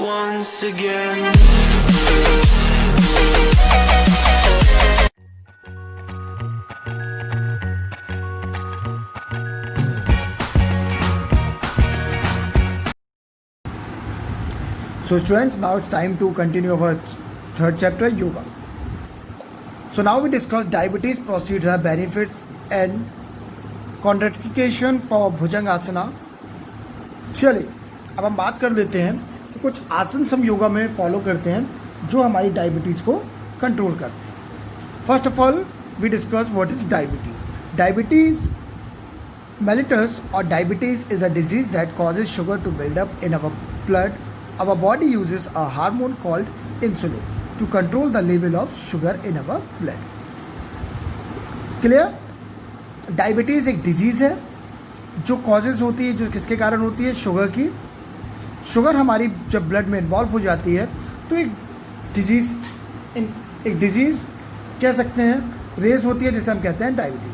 once again. So students, now it's time to continue our third chapter, yoga. So now we discuss diabetes procedure, benefits and contraindication for Bhujangasana. चलिए अब हम बात कर लेते हैं कि कुछ आसन हम योगा में फॉलो करते हैं जो हमारी डायबिटीज़ को कंट्रोल करते हैं. First of all we discuss what is diabetes. Diabetes mellitus or diabetes is a disease that causes sugar to build up in our blood. Our body uses a hormone called insulin to control the level of sugar in our blood. Clear? Diabetes एक disease है जो causes होती है, जो किसके कारण होती है? शुगर की. शुगर हमारी जब ब्लड में इन्वॉल्व हो जाती है तो एक डिजीज़ कह सकते हैं रेज होती है जिसे हम कहते हैं डायबिटीज़.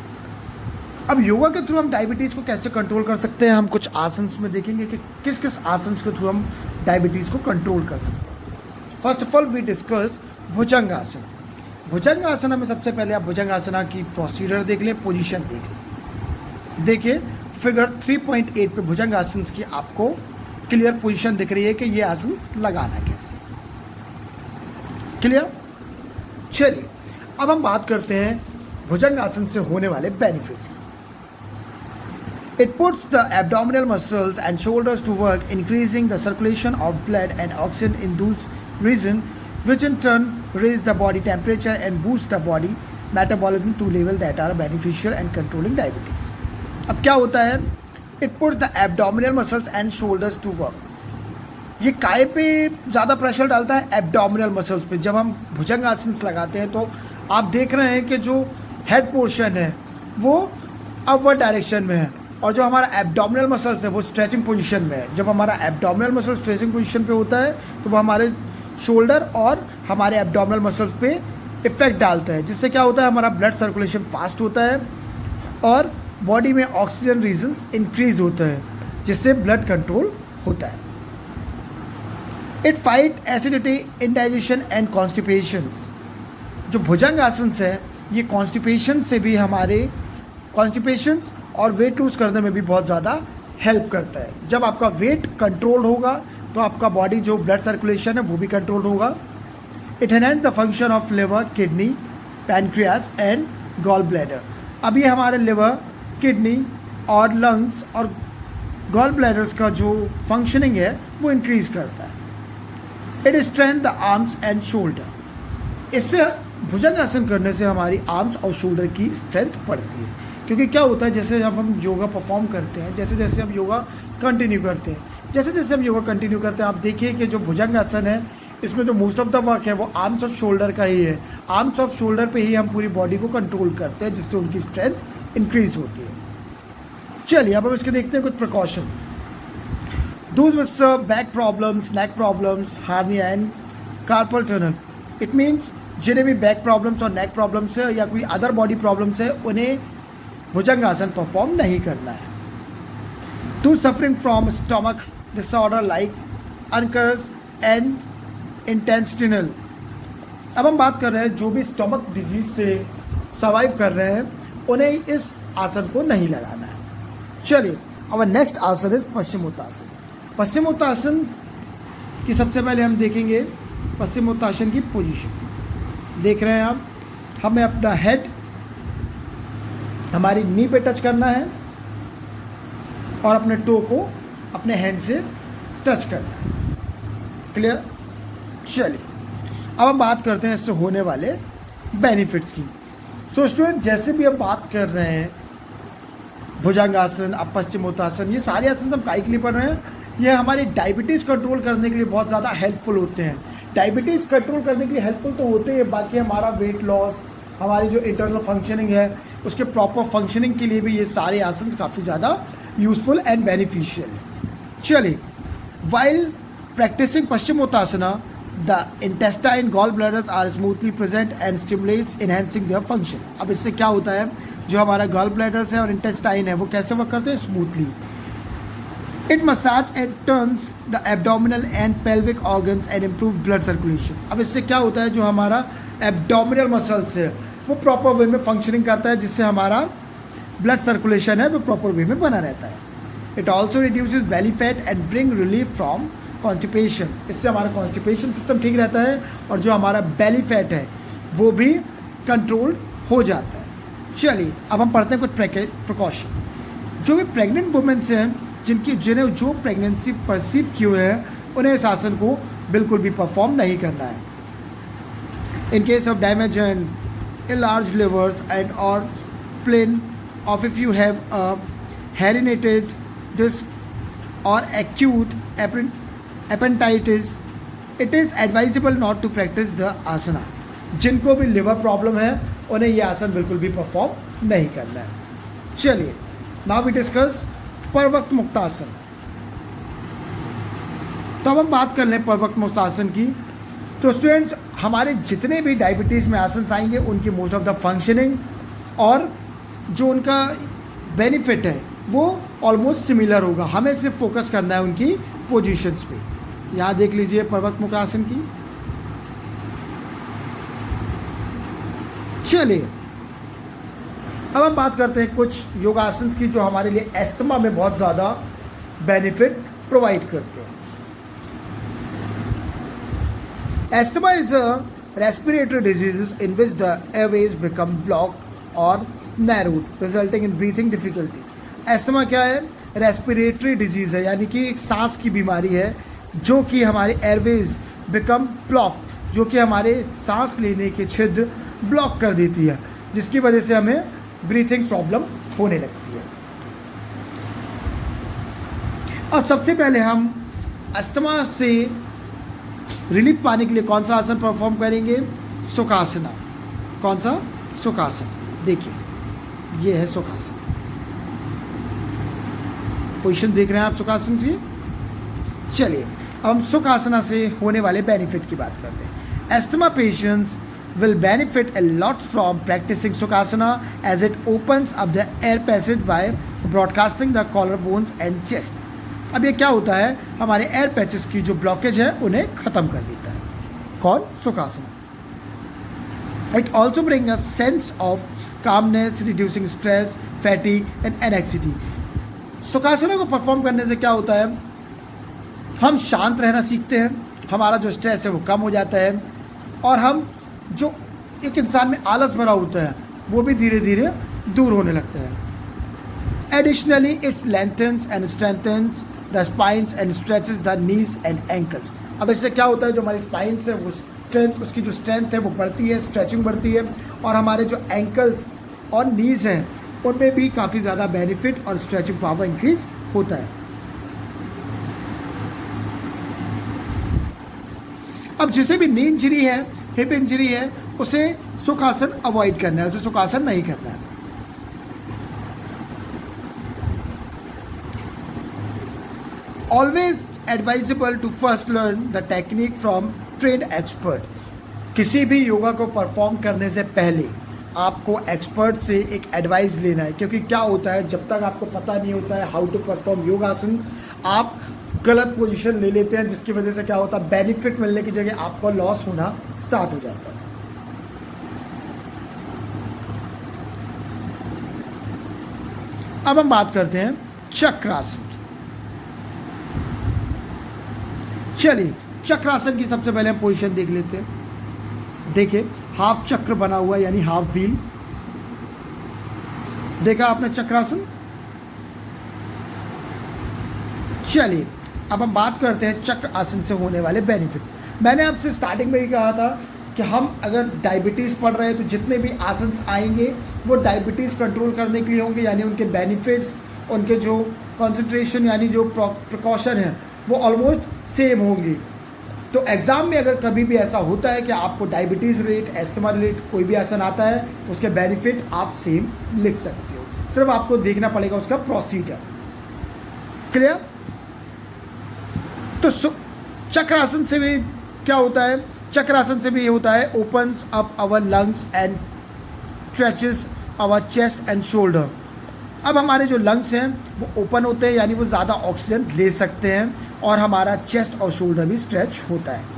अब योगा के थ्रू हम डायबिटीज़ को कैसे कंट्रोल कर सकते हैं, हम कुछ आसन्स में देखेंगे कि किस किस आसन्स के थ्रू हम डायबिटीज़ को कंट्रोल कर सकते हैं. First of all we discuss bhujangasana. Bhujangasana में सबसे पहले आप भुजंगासना की प्रोसीजर देख लें, पोजीशन देख लें. देखिए फिगर 3.8 पे भुजंगासन की आपको क्लियर पोजीशन दिख रही है कि ये आसन लगाना कैसे. क्लियर? चलिए अब हम बात करते हैं भुजंगासन से होने वाले बेनिफिट्स की. It puts the abdominal muscles and shoulders to work, increasing the circulation of blood and oxygen in those regions, which in turn raise the body temperature and boost the body metabolism to levels that are beneficial and controlling diabetes. अब क्या होता है? It puts the abdominal muscles and shoulders to work. ये काय पे ज़्यादा pressure डालता है? एब्डोमिनल मसल्स पे. जब हम भुजंगासन लगाते हैं तो आप देख रहे हैं कि जो हेड पोर्शन है वो अपवर्ड डायरेक्शन में है और जो हमारा एब्डोमिनल मसल्स है वो स्ट्रेचिंग पोजीशन में है. जब हमारा एब्डोमिनल मसल स्ट्रेचिंग पोजीशन पे होता है तो वो हमारे शोल्डर और हमारे एब्डोमिनल मसल्स पे इफेक्ट डालता है, जिससे क्या होता है? हमारा ब्लड सर्कुलेशन फास्ट होता है और बॉडी में ऑक्सीजन रीजन्स इंक्रीज होता है, जिससे ब्लड कंट्रोल होता है. It fight acidity, indigestion and constipations. जो भुजंगासन है ये कॉन्स्टिपेशन से भी हमारे कॉन्स्टिपेशंस और वेट लूज करने में भी बहुत ज़्यादा हेल्प करता है. जब आपका वेट कंट्रोल होगा तो आपका बॉडी जो ब्लड सर्कुलेशन है वो भी कंट्रोल होगा. It enhance the function of liver, kidney, pancreas and gall bladder. अब ये हमारे लिवर, किडनी और लंग्स और गॉल ब्लैडर्स का जो फंक्शनिंग है वो इंक्रीज करता है. It strength the arms and shoulder. इससे भुजंगासन करने से हमारी आर्म्स और शोल्डर की स्ट्रेंथ बढ़ती है. क्योंकि क्या होता है, जैसे जब हम योगा परफॉर्म करते हैं, जैसे जैसे हम योगा कंटिन्यू करते हैं, आप देखिए कि जो भुजंगासन है इसमें जो मोस्ट ऑफ द वर्क है वो आर्म्स और शोल्डर का ही है. आर्म्स और शोल्डर पे ही हम पूरी बॉडी को कंट्रोल करते हैं, जिससे उनकी स्ट्रेंथ इंक्रीज होती है. चलिए अब हम इसके देखते हैं कुछ precaution. Those with back problems, neck problems, hernia and carpal tunnel. It means जिन्हें भी बैक प्रॉब्लम्स और नेक प्रॉब्लम्स है या कोई अदर बॉडी प्रॉब्लम्स है उन्हें भुजंगासन परफॉर्म नहीं करना है. To suffering from stomach disorder like ulcers and intestinal. अब हम बात कर रहे हैं जो भी स्टमक डिजीज से सर्वाइव कर रहे हैं उन्हें इस आसन को नहीं लगाना है. चलिए अब नेक्स्ट आसन इज पश्चिमोत्तासन. पश्चिमोत्तासन की सबसे पहले हम देखेंगे पश्चिमोत्तासन की पोजीशन. देख रहे हैं आप, हमें अपना हेड हमारी नी पे टच करना है और अपने टो को अपने हैंड से टच करना है. क्लियर? चलिए अब हम बात करते हैं इससे होने वाले बेनिफिट्स की. सो स्टूडेंट, जैसे भी हम बात कर रहे हैं भुजंगासन, अब पश्चिमोत्तासन, ये सारे आसन हम काहे के लिए पढ़ रहे हैं? ये हमारी डायबिटीज़ कंट्रोल करने के लिए बहुत ज़्यादा हेल्पफुल होते हैं. डायबिटीज़ कंट्रोल करने के लिए हेल्पफुल तो होते हैं, बाकी हमारा वेट लॉस, हमारी जो इंटरनल फंक्शनिंग है उसके प्रॉपर फंक्शनिंग के लिए भी ये सारे आसन काफ़ी ज़्यादा यूजफुल एंड बेनिफिशियल है. चलिए, while practicing paschimottanasana the intestine gall bladders are smoothly present and stimulates enhancing their function. अब इससे क्या होता है, जो हमारा गॉल ब्लैडर्स है और इंटेस्टाइन है वो कैसे वर्क करते हैं? Smoothly. It massage and turns the abdominal and pelvic organs and improve blood circulation. अब इससे क्या होता है, जो हमारा एब्डोमिनल मसल्स है वो प्रॉपर वे में फंक्शनिंग करता है, जिससे हमारा ब्लड सर्कुलेशन है वो प्रॉपर वे में बना रहता है. It also reduces belly fat and bring relief from constipation. इससे हमारा कॉन्स्टिपेशन सिस्टम ठीक रहता है और जो हमारा बेली फैट है वो भी कंट्रोल हो जाता है. चलिए अब हम पढ़ते हैं कुछ प्रिकॉशन. जो भी प्रेग्नेंट वुमेन्स हैं जिन्हें जो प्रेगनेंसी परसीव किए हुए हैं उन्हें इस आसन को बिल्कुल भी परफॉर्म नहीं करना है. In case of damage and enlarged livers and or spleen, or if you have a herniated disc or acute appendicitis, it is advisable not to practice the asana. जिनको भी लिवर प्रॉब्लम है उन्हें ये आसन बिल्कुल भी परफॉर्म नहीं करना है. चलिए नाउ वी डिस्कस परवक्त मुक्तासन. तो अब हम बात कर लें परवक्त मुक्तासन की. तो स्टूडेंट्स, हमारे जितने भी डायबिटीज़ में आसन आएंगे उनकी मोस्ट ऑफ द फंक्शनिंग और जो उनका बेनिफिट है वो ऑलमोस्ट सिमिलर होगा. हमें सिर्फ फोकस करना है उनकी पोजीशंस पे. यहाँ देख लीजिए परवक्त मुक्तासन की. चलिए अब हम बात करते हैं कुछ योगासन की जो हमारे लिए एस्थमा में बहुत ज़्यादा बेनिफिट प्रोवाइड करते हैं. Asthma is a respiratory disease in which the airways become blocked or narrowed, resulting in breathing difficulty. Asthma क्या है? रेस्पिरेटरी डिजीज़ है, यानी कि एक सांस की बीमारी है जो कि हमारे एयरवेज बिकम ब्लॉक, जो कि हमारे सांस लेने के छिद्र ब्लॉक कर देती है, जिसकी वजह से हमें ब्रीथिंग प्रॉब्लम होने लगती है. अब सबसे पहले हम अस्थमा से रिलीफ पाने के लिए कौन सा आसन परफॉर्म करेंगे? सुखासना. कौन सा? सुखासन. देखिए ये है सुखासन. पोजीशन देख रहे हैं आप सुखासन की. चलिए अब हम सुखासना से होने वाले बेनिफिट की बात करते हैं. Asthma patients will benefit a lot from practicing Sukhasana as it opens up the air passage by broadcasting the collarbones and chest. अब ये क्या होता है? हमारे एयर पैचेस की जो ब्लॉकेज है उन्हें ख़त्म कर देता है. कौन? Sukhasana. It also bring a sense of calmness, reducing stress, fatigue and anxiety. Sukhasana को परफॉर्म करने से क्या होता है? हम शांत रहना सीखते हैं, हमारा जो स्ट्रेस है वो कम हो जाता है और हम जो एक इंसान में आलस भरा होता है वो भी धीरे धीरे दूर होने लगता है. Additionally it's lengthens and strengthens the spines and stretches the knees and ankles. अब इससे क्या होता है? जो हमारी स्पाइन्स है वो स्ट्रेंथ, उसकी जो स्ट्रेंथ है वो बढ़ती है, स्ट्रेचिंग बढ़ती है और हमारे जो एंकल्स और नीज हैं उनमें भी काफ़ी ज़्यादा बेनिफिट और स्ट्रेचिंग पावर इंक्रीज होता है. अब जिसे भी नी इंजरी है, हिप इंजरी है, उसे सुखासन अवॉइड करना है, उसे सुखासन नहीं करना है. Always advisable to first learn the technique from trained expert. किसी भी योगा को परफॉर्म करने से पहले आपको एक्सपर्ट से एक एडवाइस लेना है, क्योंकि क्या होता है जब तक आपको पता नहीं होता है हाउ टू परफॉर्म योगासन, आप गलत पोजीशन ले लेते हैं, जिसकी वजह से क्या होता है? बेनिफिट मिलने की जगह आपको लॉस होना स्टार्ट हो जाता है. अब हम बात करते हैं चक्रासन की. चलिए चक्रासन की सबसे पहले हम पोजीशन देख लेते हैं. देखिए हाफ चक्र बना हुआ है, यानी हाफ व्हील. देखा आपने चक्रासन? चलिए अब हम बात करते हैं चक्र आसन से होने वाले बेनिफिट. मैंने आपसे स्टार्टिंग में ही कहा था कि हम अगर डायबिटीज़ पढ़ रहे हैं तो जितने भी आसन आएंगे वो डायबिटीज़ कंट्रोल करने के लिए होंगे, यानी उनके बेनिफिट्स, उनके जो कंसंट्रेशन यानी जो प्रिकॉशन है वो ऑलमोस्ट सेम होंगे. तो एग्ज़ाम में अगर कभी भी ऐसा होता है कि आपको डायबिटीज़ रिलेटेड, एस्थमा रिलेटेड कोई भी आसन आता है, उसके बेनिफिट आप सेम लिख सकते हो, सिर्फ आपको देखना पड़ेगा उसका प्रोसीजर. क्लियर? तो चक्रासन से भी क्या होता है? चक्रासन से भी ये होता है, opens up our lungs and stretches our chest and shoulder. अब हमारे जो लंग्स हैं वो ओपन होते हैं, यानी वो ज़्यादा ऑक्सीजन ले सकते हैं और हमारा चेस्ट और शोल्डर भी स्ट्रेच होता है।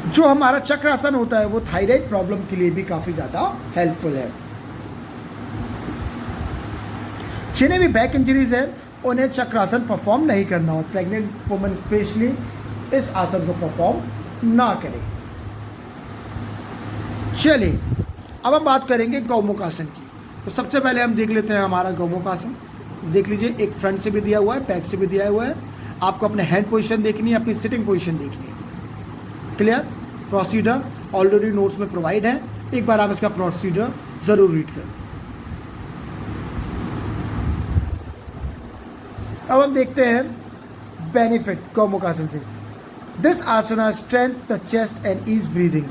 जो हमारा चक्रासन होता है वो थायराइड प्रॉब्लम के लिए भी काफ़ी ज़्यादा हेल्पफुल है। जिन्हें भी बैक इंजरीज है उन्हें चक्रासन परफॉर्म नहीं करना हो, प्रेग्नेंट वुमन स्पेशली इस आसन को परफॉर्म ना करें। चलिए अब हम बात करेंगे गौमुख आसन की। तो सबसे पहले हम देख लेते हैं हमारा गौमुख आसन। देख लीजिए, एक फ्रंट से भी दिया हुआ है, बैक से भी दिया हुआ है। आपको अपने हैंड पोजीशन देखनी है, अपनी सिटिंग पोजीशन देखनी है। क्लियर? प्रोसीजर ऑलरेडी नोट्स में प्रोवाइड है, एक बार आप इसका प्रोसीजर ज़रूर रीड करें। अब हम देखते हैं बेनिफिट गौमुख आसन से। This asana strength the chest and ease breathing.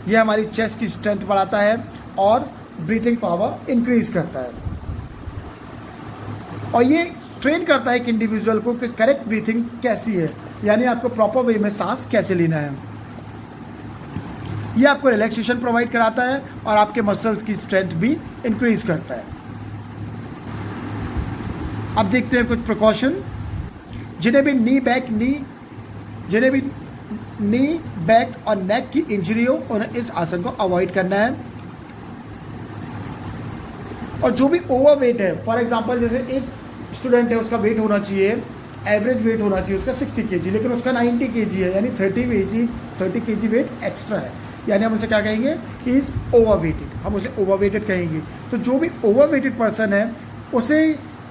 यह हमारी चेस्ट की स्ट्रेंथ बढ़ाता है और ब्रीथिंग पावर इंक्रीज करता है, और ये ट्रेन करता है एक इंडिविजुअल को कि करेक्ट ब्रीथिंग कैसी है, यानी आपको प्रॉपर वे में सांस कैसे लेना है। ये आपको रिलैक्सेशन प्रोवाइड कराता है और आपके मसल्स की स्ट्रेंथ भी इंक्रीज करता है। अब देखते हैं कुछ प्रिकॉशन। जिन्हें भी नी बैक और नेक की इंजरी हो उन्हें इस आसन को अवॉइड करना है। और जो भी ओवरवेट है, फॉर एग्जांपल जैसे एक स्टूडेंट है, उसका वेट होना चाहिए, एवरेज वेट होना चाहिए उसका 60 kg, लेकिन उसका 90 kg है, यानी 30 kg वेट एक्स्ट्रा है, यानी हम उसे क्या कहेंगे? ही इज़ ओवरवेटेड, हम उसे ओवरवेटेड कहेंगे। तो जो भी ओवरवेटेड पर्सन है उसे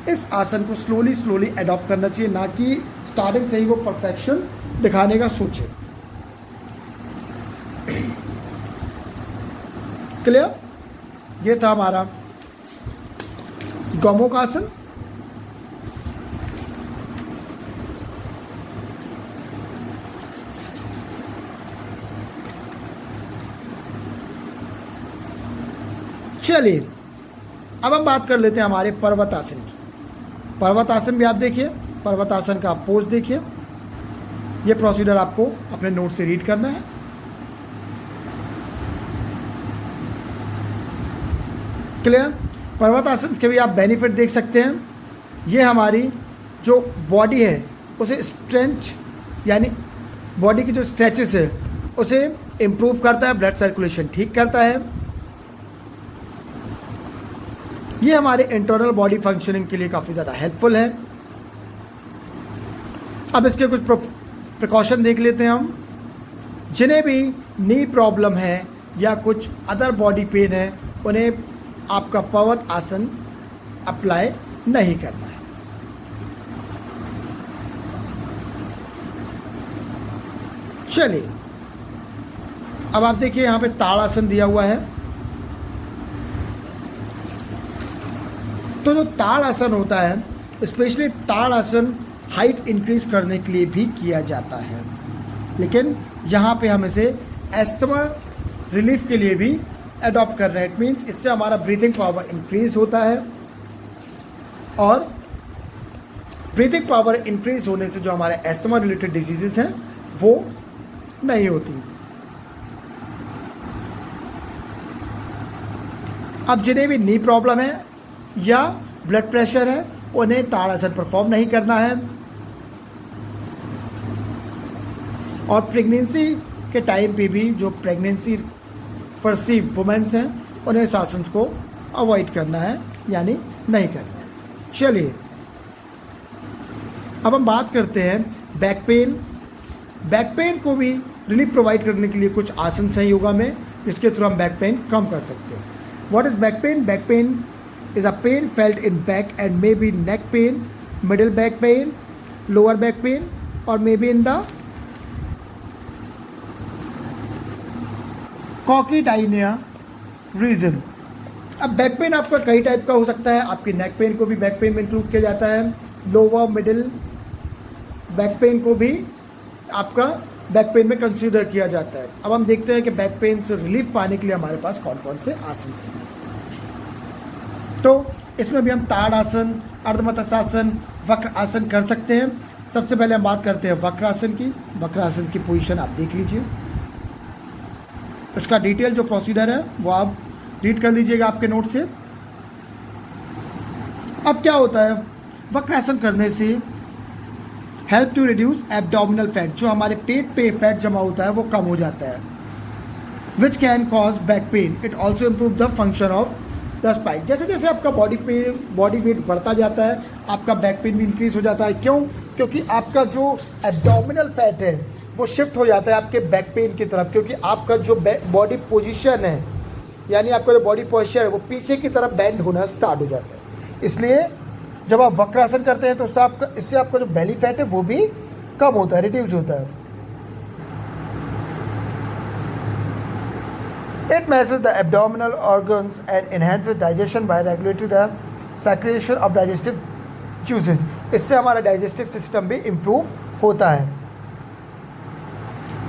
इस आसन को स्लोली अडॉप्ट करना चाहिए, ना कि स्टार्टिंग से ही वो परफेक्शन दिखाने का सोचे। क्लियर? ये था हमारा गौमुख आसन। चलिए अब हम बात कर लेते हैं हमारे पर्वतासन की। पर्वतासन भी आप देखिए, पर्वतासन का आप पोज देखिए। ये प्रोसीजर आपको अपने नोट से रीड करना है। क्लियर? पर्वतासन के भी आप बेनिफिट देख सकते हैं। ये हमारी जो बॉडी है उसे स्ट्रेंथ, यानी बॉडी की जो स्ट्रेचेस है उसे इम्प्रूव करता है, ब्लड सर्कुलेशन ठीक करता है। ये हमारे इंटरनल बॉडी फंक्शनिंग के लिए काफ़ी ज़्यादा हेल्पफुल है। अब इसके कुछ प्रिकॉशन देख लेते हैं हम। जिन्हें भी नी प्रॉब्लम है या कुछ अदर बॉडी पेन है उन्हें आपका पर्वत आसन अप्लाई नहीं करना है। चलिए अब आप देखिए, यहाँ पे ताड़ासन दिया हुआ है। तो जो ताड़ आसन होता है, स्पेशली ताड़ आसन हाइट इंक्रीज करने के लिए भी किया जाता है, लेकिन यहाँ पे हम इसे एस्थमा रिलीफ के लिए भी अडॉप्ट कर रहे हैं। इट मीन्स इससे हमारा ब्रीथिंग पावर इंक्रीज होता है, और ब्रीथिंग पावर इंक्रीज होने से जो हमारे एस्थमा रिलेटेड डिजीजेस हैं वो नहीं होती। अब जिन्हें भी नी प्रॉब्लम है या ब्लड प्रेशर है उन्हें ताड़ासन परफॉर्म नहीं करना है, और प्रेगनेंसी के टाइम पे भी जो प्रेगनेंसी परसीव वुमेन्स हैं उन्हें इस आसन को अवॉइड करना है, यानी नहीं करना है। चलिए अब हम बात करते हैं बैक पेन। बैक पेन को भी रिलीफ प्रोवाइड करने के लिए कुछ आसन हैं योगा में, जिसके थ्रू हम बैक पेन कम कर सकते हैं। What is back pain? Back pain is a pain felt in back and maybe neck pain, middle back pain, lower back pain, or maybe in the coccydynia region। अब back pain आपका कई type का हो सकता है। आपकी neck pain को भी बैक पेन में इंक्लूड किया जाता है, लोअर मिडिल बैक पेन को भी आपका बैक पेन में कंसीडर किया जाता है। अब हम देखते हैं कि बैक पेन से रिलीफ पाने के लिए हमारे पास कौन कौन से आसन हैं। तो इसमें भी हम ताड़ आसन, अर्धमत्स्यासन, वक्र आसन कर सकते हैं। सबसे पहले हम बात करते हैं वक्रासन की। वक्रासन की पोजीशन आप देख लीजिए। इसका डिटेल जो प्रोसीजर है वो आप रीड कर लीजिएगा आपके नोट से। अब क्या होता है, वक्रासन करने से help to reduce abdominal fat, जो हमारे पेट पे फैट जमा होता है वो कम हो जाता है, which can cause back pain. It also improve the function of the spine. जैसे जैसे आपका बॉडी वेट बढ़ता जाता है, आपका बैक पेन भी इंक्रीज हो जाता है। क्यों? क्योंकि आपका जो एब्डोमिनल फैट है वो शिफ्ट हो जाता है आपके बैक पेन की तरफ, क्योंकि आपका जो बॉडी पोजीशन है, यानी आपका जो बॉडी पोस्चर है वो पीछे की तरफ बेंड होना स्टार्ट हो जाता है। इसलिए जब आप वक्रासन करते हैं तो इससे आपका जो बेली फैट है वो भी कम होता है, रिड्यूस होता है। It masses the abdominal organs and enhances digestion by regulating the secretion of digestive juices. इससे हमारा डाइजेस्टिव सिस्टम भी इम्प्रूव होता है।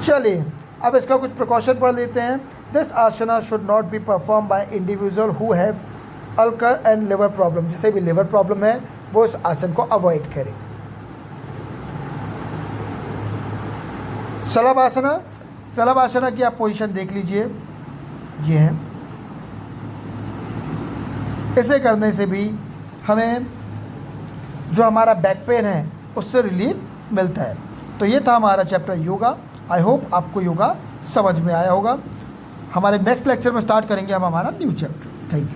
चलिए अब इसका कुछ प्रिकॉशन पढ़ लेते हैं। This asana should not be perform by individual who have ulcer and liver problem. जिसे भी लिवर प्रॉब्लम है वो इस आसन को अवॉइड करें। शलभासना, शलभासना की आप पोजीशन देख लीजिए, ये है। इसे करने से भी हमें जो हमारा बैक पेन है उससे रिलीफ मिलता है। तो ये था हमारा चैप्टर योगा। आई होप आपको योगा समझ में आया होगा। हमारे नेक्स्ट लेक्चर में स्टार्ट करेंगे हम हमारा न्यू चैप्टर। Thank you.